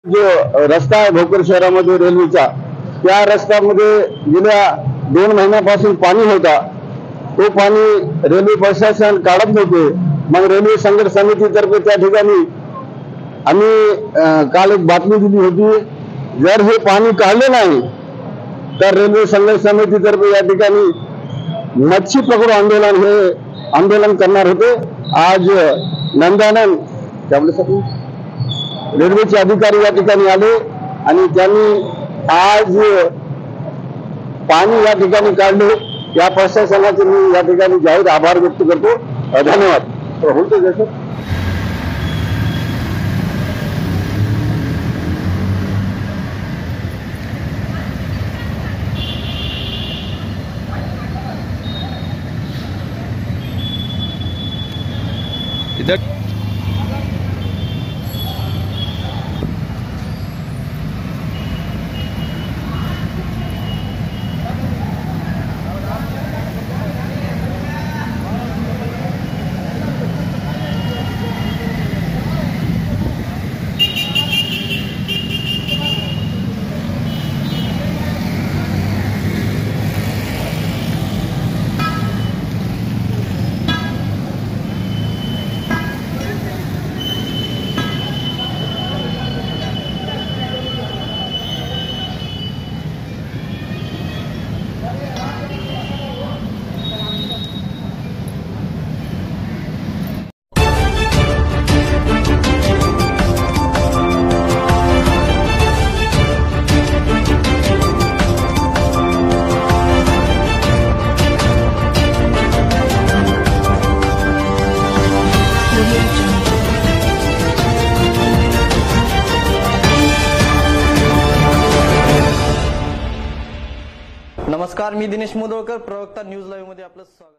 जो रस्ता आहे भोकर शहरामध्ये रेल्वेचा, त्या रस्त्यामध्ये गेल्या 2 महिन्यापासून पाणी होता. तो पाणी रेल्वे प्रशासन काढत नव्हते. मग रेल्वे संघर्ष समितीतर्फे त्या ठिकाणी आम्ही काल एक बातमी दिली होती, जर हे पाणी काढले नाही तर रेल्वे संघर्ष समितीतर्फे या ठिकाणी मच्छी पकडू आंदोलन करणार होते. आज नंदानंद त्यामुळे रेल्वेचे अधिकारी या ठिकाणी आले आणि त्यांनी आज पाणी या ठिकाणी काढले. या प्रशासनाचे मी या ठिकाणी जाहीर आभार व्यक्त करतो. धन्यवाद. होते जसं इधर नमस्कार, मी दिनेश मुदोळकर, प्रवक्ता न्यूज लाईव्ह मध्ये आपलं स्वागत.